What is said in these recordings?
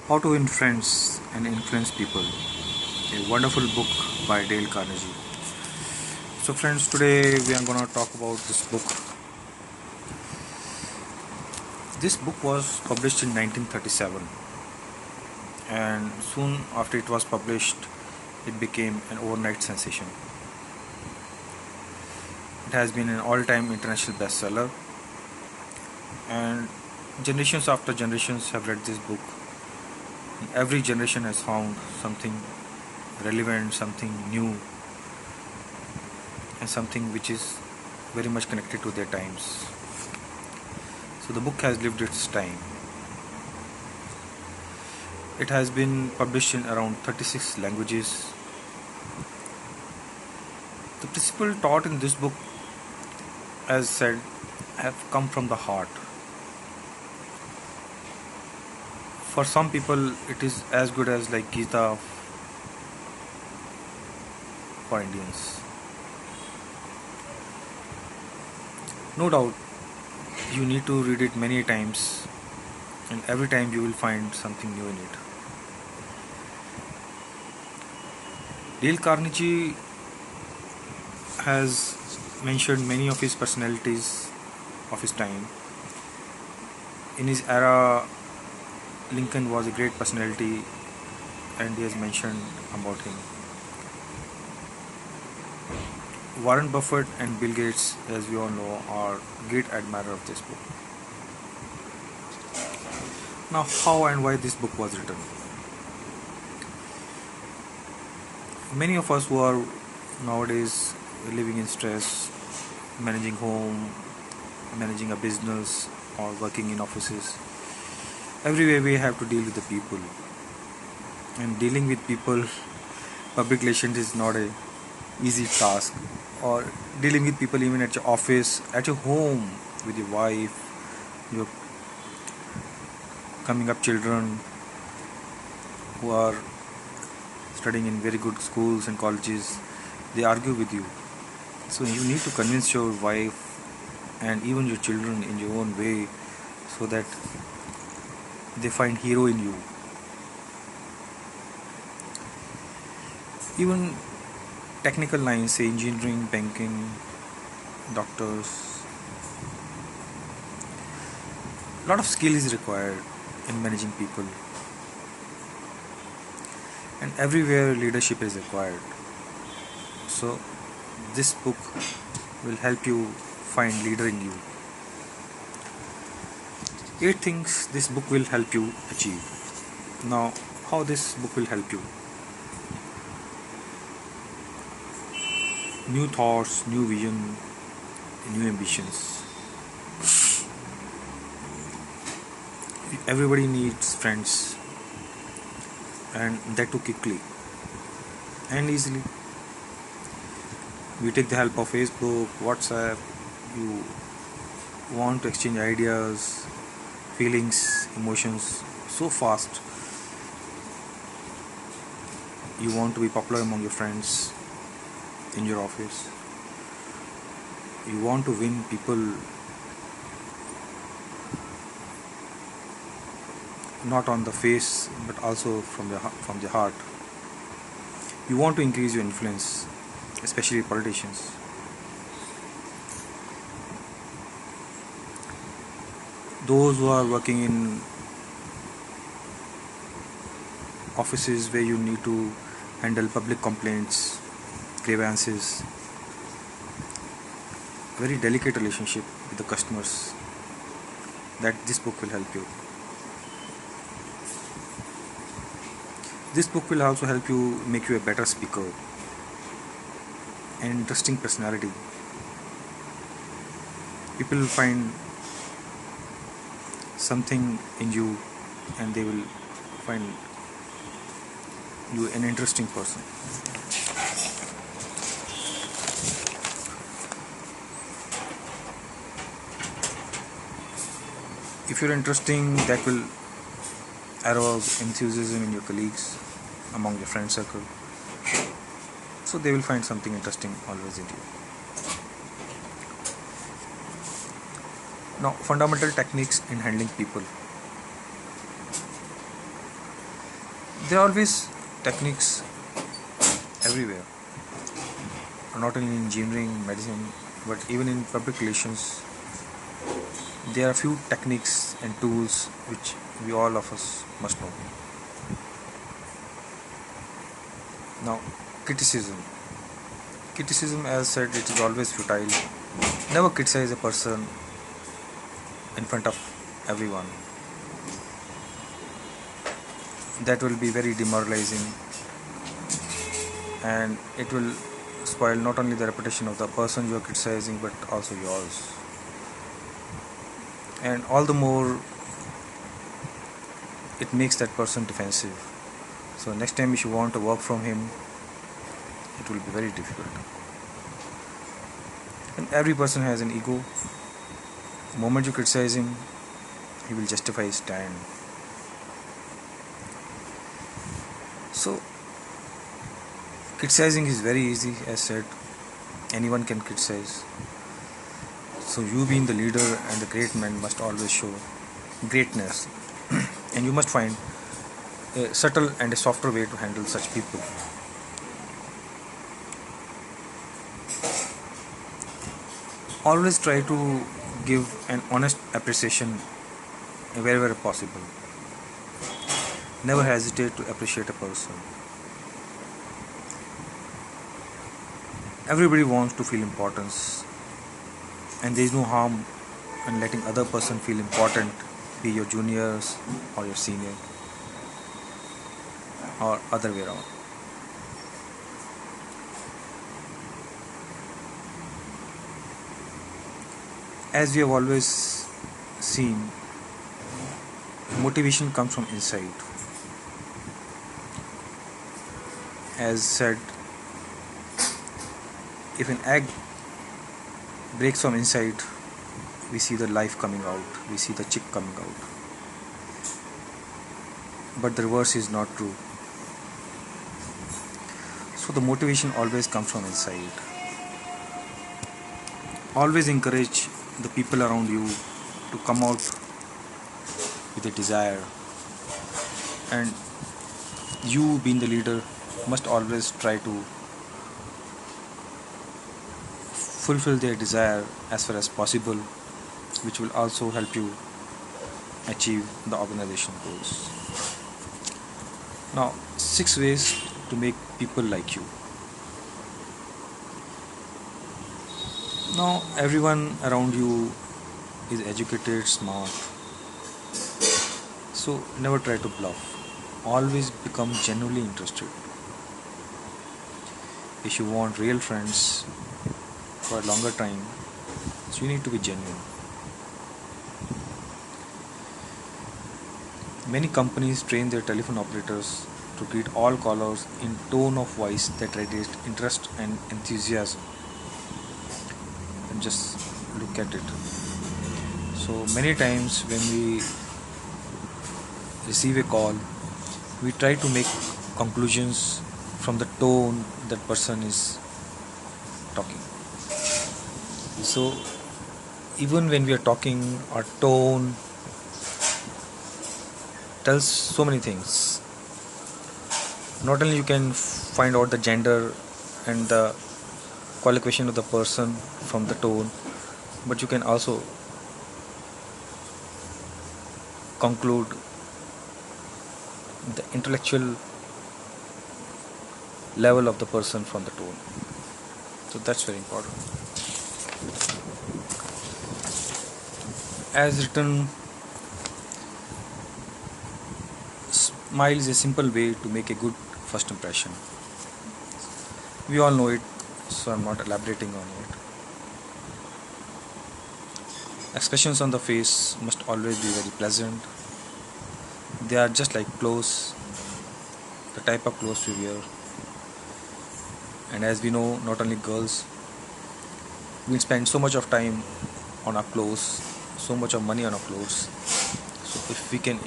How to Win Friends and Influence People, a wonderful book by Dale Carnegie. So, friends, today we are going to talk about this book. This book was published in 1937, and soon after it was published, it became an overnight sensation. It has been an all time international bestseller, and generations after generations have read this book. And every generation has found something relevant, something new, and something which is very much connected to their times. So the book has lived its time. It has been published in around 36 languages. The principle taught in this book, as said, have come from the heart. For some people, it is as good as like Gita for Indians. No doubt, you need to read it many times, and every time you will find something new in it. Dale Carnegie has mentioned many of his personalities of his time. In his era, Lincoln was a great personality, and he has mentioned about him. Warren Buffett and Bill Gates, as we all know, are great admirer of this book. Now, how and why this book was written? Many of us who are nowadays living in stress, managing home, managing a business, or working in offices, everywhere we have to deal with the people. And dealing with people, public relations is not a easy task. Or dealing with people even at your office, at your home, with your wife, your coming up children who are studying in very good schools and colleges, they argue with you. So you need to convince your wife and even your children in your own way so that they find hero in you. Even technical lines, say engineering, banking, doctors, a lot of skill is required in managing people, and everywhere leadership is required. So this book will help you find leader in you. 8 things this book will help you achieve. Now, how this book will help you? New thoughts, new vision, new ambitions. Everybody needs friends, and that too quickly and easily. You take the help of Facebook, WhatsApp. You want to exchange ideas, feelings, emotions so fast. You want to be popular among your friends in your office. You want to win people not on the face but also from the heart. You want to increase your influence, especially politicians. Those who are working in offices where you need to handle public complaints, grievances, very delicate relationship with the customers, that this book will help you. This book will also help you make you a better speaker, an interesting personality. People will find something in you, and they will find you an interesting person. If you're interesting, that will arouse enthusiasm in your colleagues, among your friend circle. So they will find something interesting always in you. Now, fundamental techniques in handling people. There are always techniques everywhere, not only in engineering, medicine, but even in public relations. There are few techniques and tools which we all of us must know. Now, criticism. Criticism, as said, it is always futile. Never criticize a person in front of everyone. That will be very demoralizing, and it will spoil not only the reputation of the person you are criticizing but also yours. And all the more, it makes that person defensive. So next time if you want to work from him, it will be very difficult. And every person has an ego. The moment you criticize him, he will justify his stand. So criticizing is very easy, as said. Anyone can criticize. So you, being the leader and the great man, must always show greatness, and you must find a subtle and a softer way to handle such people. Always try to give an honest appreciation wherever possible. Never hesitate to appreciate a person. Everybody wants to feel importance, and there is no harm in letting other person feel important, be your juniors or your senior or other way around. As we have always seen, motivation comes from inside. As said, if an egg breaks from inside, we see the life coming out, we see the chick coming out. But the reverse is not true. So the motivation always comes from inside. Always encourage the people around you to come out with a desire, and you, being the leader, must always try to fulfill their desire as far as possible, which will also help you achieve the organization goals. Now, 6 ways to make people like you. Now, everyone around you is educated, smart. So, never try to bluff. Always become genuinely interested. If you want real friends for a longer time, so you need to be genuine. Many companies train their telephone operators to greet all callers in tone of voice that radiates interest and enthusiasm. And just look at it. So many times when we receive a call, we try to make conclusions from the tone that person is talking. So even when we are talking, our tone tells so many things. Not only you can find out the gender and the qualification of the person from the tone, but you can also conclude the intellectual level of the person from the tone. So that's very important. As written, smile is a simple way to make a good first impression. We all know it, so I'm not elaborating on it. Expressions on the face must always be very pleasant. They are just like clothes, the type of clothes we wear. And as we know, not only girls, we spend so much of time on our clothes, so much of money on our clothes. So if we can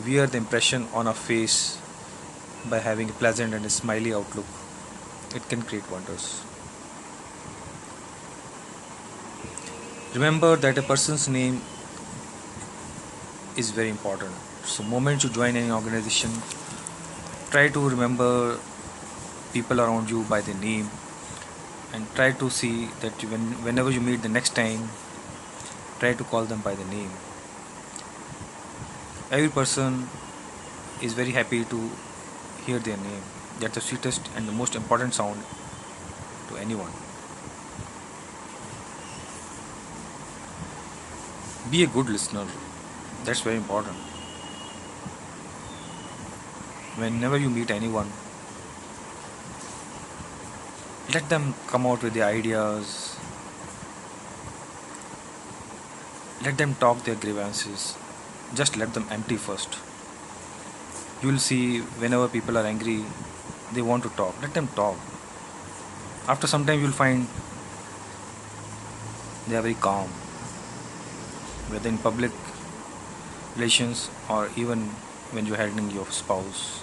wear the impression on our face by having a pleasant and a smiley outlook, it can create wonders. Remember that a person's name is very important. So moment you join any organization, Try to remember people around you by their name, and try to see that whenever you meet the next time, try to call them by the name. Every person is very happy to hear their name. That's the sweetest and the most important sound to anyone. Be a good listener. That's very important. Whenever you meet anyone, let them come out with their ideas. Let them talk their grievances. Just let them empty first. You will see whenever people are angry, they want to talk. Let them talk. After some time, you will find they are very calm, whether in public relations or even when you're handling your spouse.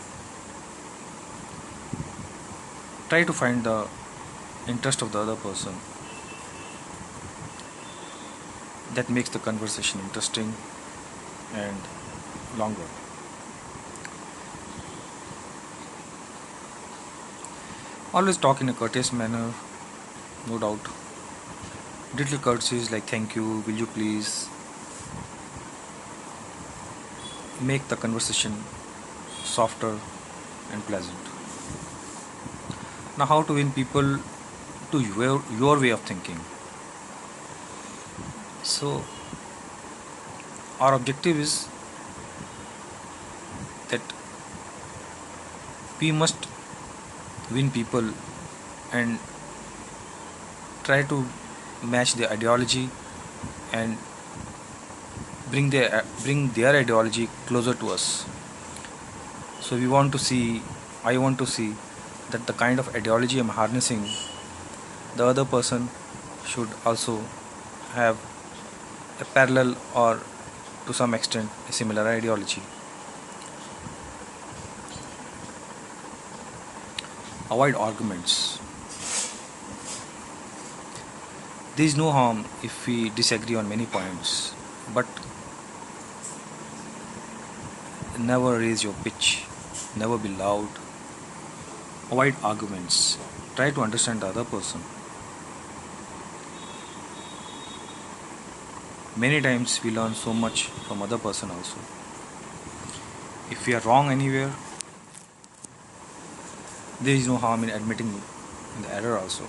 Try to find the interest of the other person. That makes the conversation interesting and longer. Always talk in a courteous manner, no doubt. Little courtesies like thank you, will you please, make the conversation softer and pleasant. Now, how to win people to your way of thinking? So, our objective is that we must win people and try to match their ideology and bring their ideology closer to us. So I want to see that the kind of ideology I'm harnessing, the other person should also have a parallel or to some extent a similar ideology. Avoid arguments. There is no harm if we disagree on many points, but never raise your pitch, never be loud. Avoid arguments. Try to understand the other person. Many times we learn so much from other person also. If we are wrong anywhere, there is no harm in admitting the error also.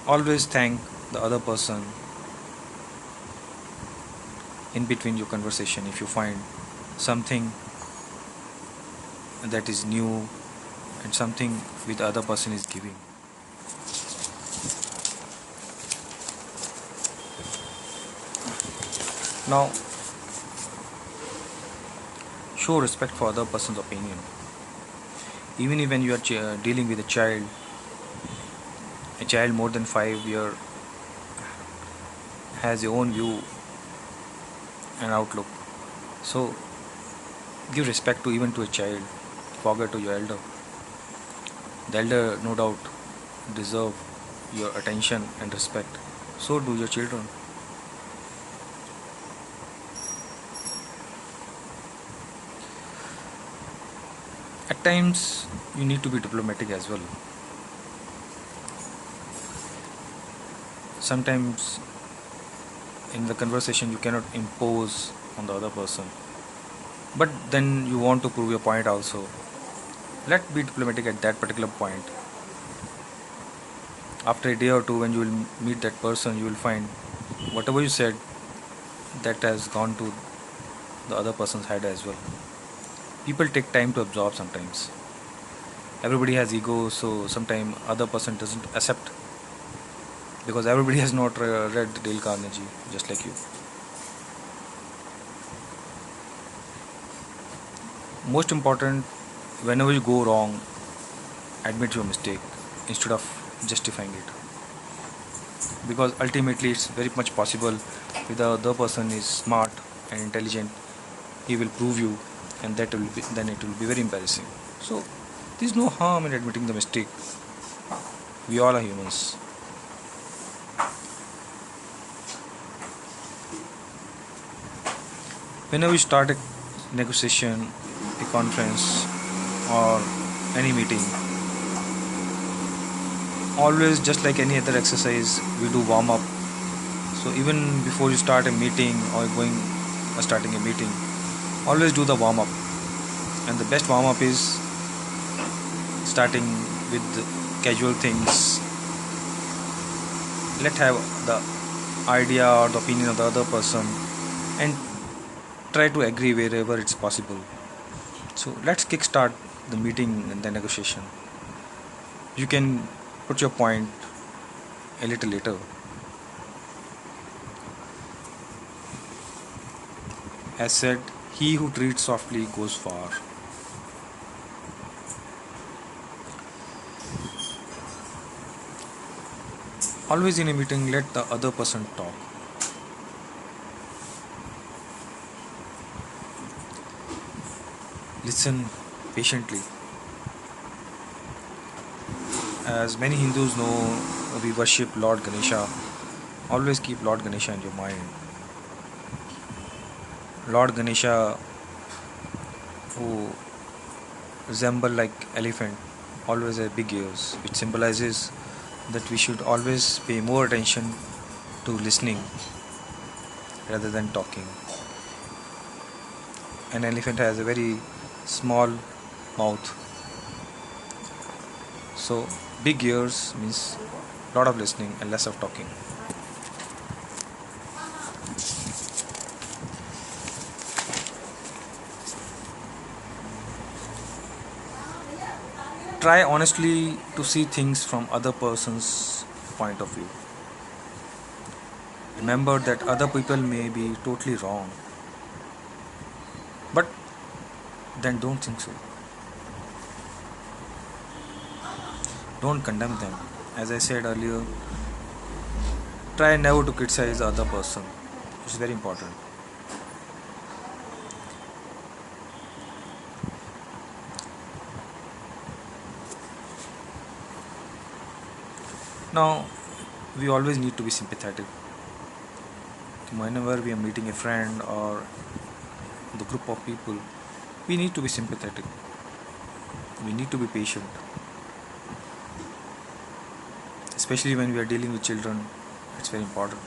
Always thank the other person in between your conversation if you find something that is new and something which the other person is giving. Now, show respect for other person's opinion. Even when you are dealing with a child more than 5 years has your own view and outlook. So give respect to even to a child. Forget to your elder. The elder no doubt deserve your attention and respect. So do your children. At times you need to be diplomatic as well. Sometimes in the conversation you cannot impose on the other person, but then you want to prove your point also. Let be diplomatic at that particular point. After a day or two, when you will meet that person, you will find whatever you said that has gone to the other person's head as well. People take time to absorb sometimes. Everybody has ego, so sometimes other person doesn't accept because everybody has not read Dale Carnegie just like you. Most important, whenever you go wrong, admit your mistake instead of justifying it, because ultimately it's very much possible if the other person is smart and intelligent, he will prove you, and then it will be very embarrassing. So there is no harm in admitting the mistake. We all are humans. Whenever you start a negotiation, a conference, or any meeting, always, just like any other exercise, we do warm up. So even before you start a meeting or starting a meeting, always do the warm up. And the best warm up is starting with casual things. Let have the idea or the opinion of the other person, and try to agree wherever it's possible. So let's kickstart the meeting and the negotiation. You can put your point a little later. As said, he who treats softly goes far. Always in a meeting, let the other person talk. Listen patiently. As many Hindus know, we worship Lord Ganesha. Always keep Lord Ganesha in your mind. Lord Ganesha, who resemble like elephant, always have big ears, which symbolizes that we should always pay more attention to listening rather than talking. An elephant has a very small mouth, so big ears means lot of listening and less of talking. Try honestly to see things from other person's point of view. Remember that other people may be totally wrong, but then don't think so. Don't condemn them. As I said earlier, try never to criticize the other person. It's very important. Now, we always need to be sympathetic. Whenever we are meeting a friend or the group of people, we need to be sympathetic. We need to be patient, especially when we are dealing with children. It's very important.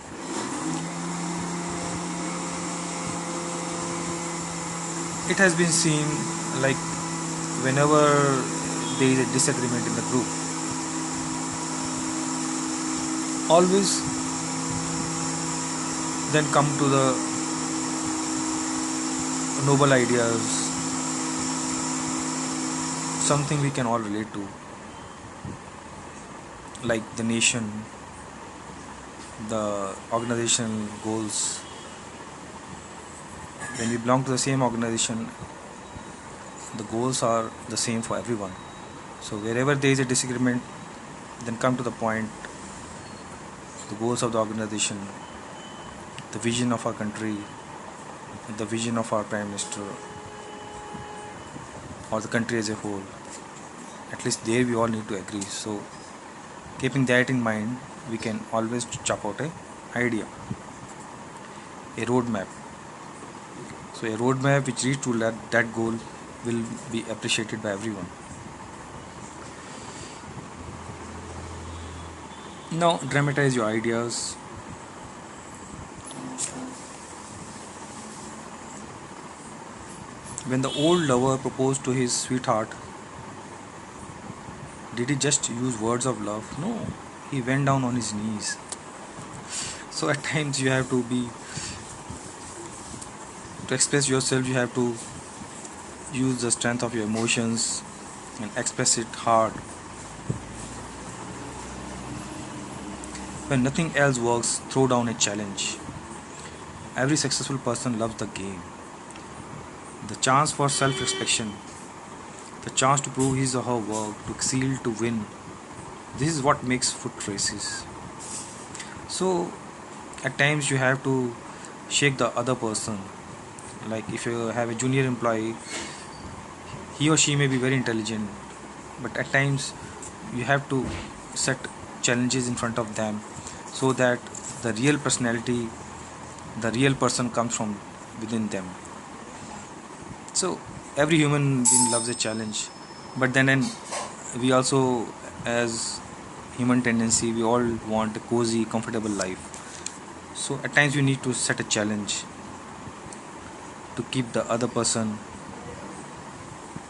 It has been seen like whenever there is a disagreement in the group, always then come to the noble ideas, something we can all relate to, like the nation, the organizational goals. When we belong to the same organization, the goals are the same for everyone. So wherever there is a disagreement, then come to the point, the goals of the organization, the vision of our country, the vision of our Prime Minister, or the country as a whole. At least there we all need to agree. So keeping that in mind, we can always chalk out a idea, a roadmap. So a roadmap which leads to that goal will be appreciated by everyone. Now dramatize your ideas. When the old lover proposed to his sweetheart, did he just use words of love? No, he went down on his knees. So at times you have to be, to express yourself, you have to use the strength of your emotions and express it hard. When nothing else works, throw down a challenge. Every successful person loves the game. The chance for self-expression, the chance to prove his or her work, to excel, to win. This is what makes foot races. So at times you have to shake the other person. Like if you have a junior employee, he or she may be very intelligent, but at times you have to set challenges in front of them so that the real personality, the real person comes from within them. So every human being loves a challenge, but then and we also, as human tendency, we all want a cozy, comfortable life. So at times we need to set a challenge to keep the other person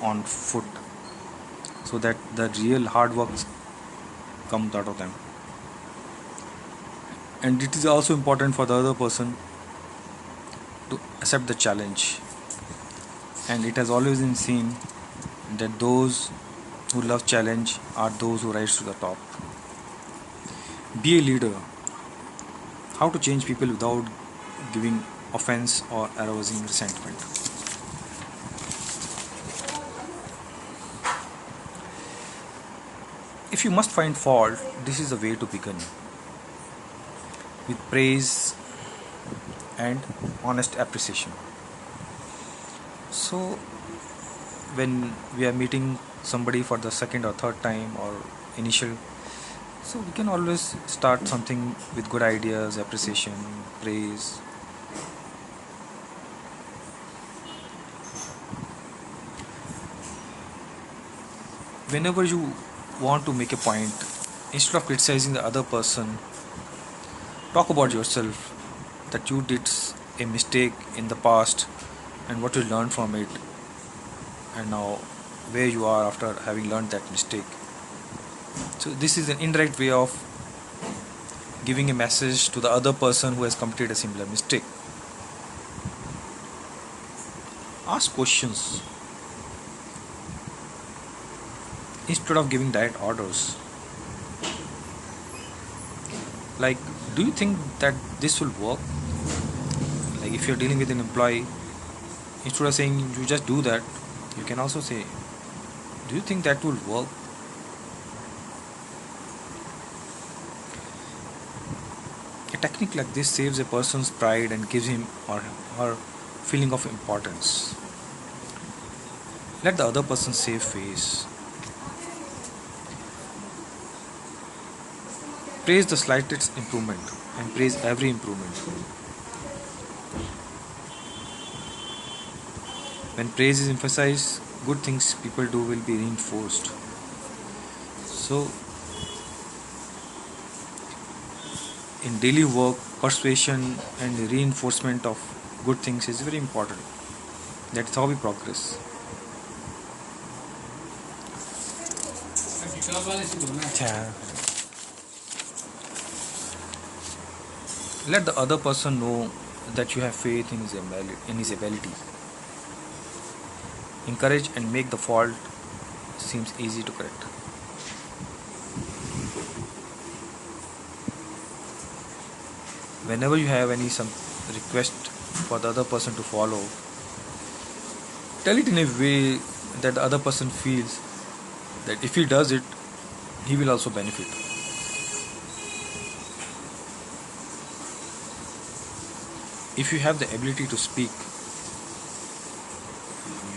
on foot, so that the real hard work comes out of them. And it is also important for the other person to accept the challenge. And it has always been seen that those who love challenge are those who rise to the top. Be a leader. How to change people without giving offense or arousing resentment. If you must find fault, this is the way to begin, with praise and honest appreciation. So when we are meeting somebody for the second or third time or initial, so we can always start something with good ideas, appreciation, praise. Whenever you want to make a point, instead of criticizing the other person, talk about yourself, that you did a mistake in the past and what you learned from it, and now where you are after having learned that mistake. So this is an indirect way of giving a message to the other person who has committed a similar mistake. Ask questions instead of giving direct orders. Like, do you think that this will work? Like, if you're dealing with an employee, instead of saying you just do that, you can also say, do you think that will work? A technique like this saves a person's pride and gives him or her feeling of importance. Let the other person save face. Praise the slightest improvement and praise every improvement. When praise is emphasized, good things people do will be reinforced. So, in daily work, persuasion and reinforcement of good things is very important. That's how we progress. Yeah. Let the other person know that you have faith in his ability. Encourage and make the fault seems easy to correct. Whenever you have any some request for the other person to follow, tell it in a way that the other person feels that if he does it, he will also benefit. If you have the ability to speak,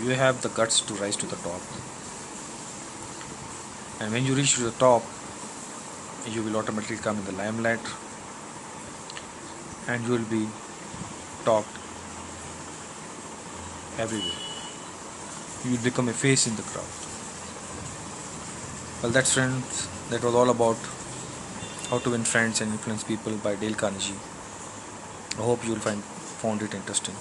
you have the guts to rise to the top. And when you reach to the top, you will automatically come in the limelight and you will be talked everywhere. You will become a face in the crowd. Well, that's friends. That was all about How to Win Friends and Influence People by Dale Carnegie. I hope you will found it interesting.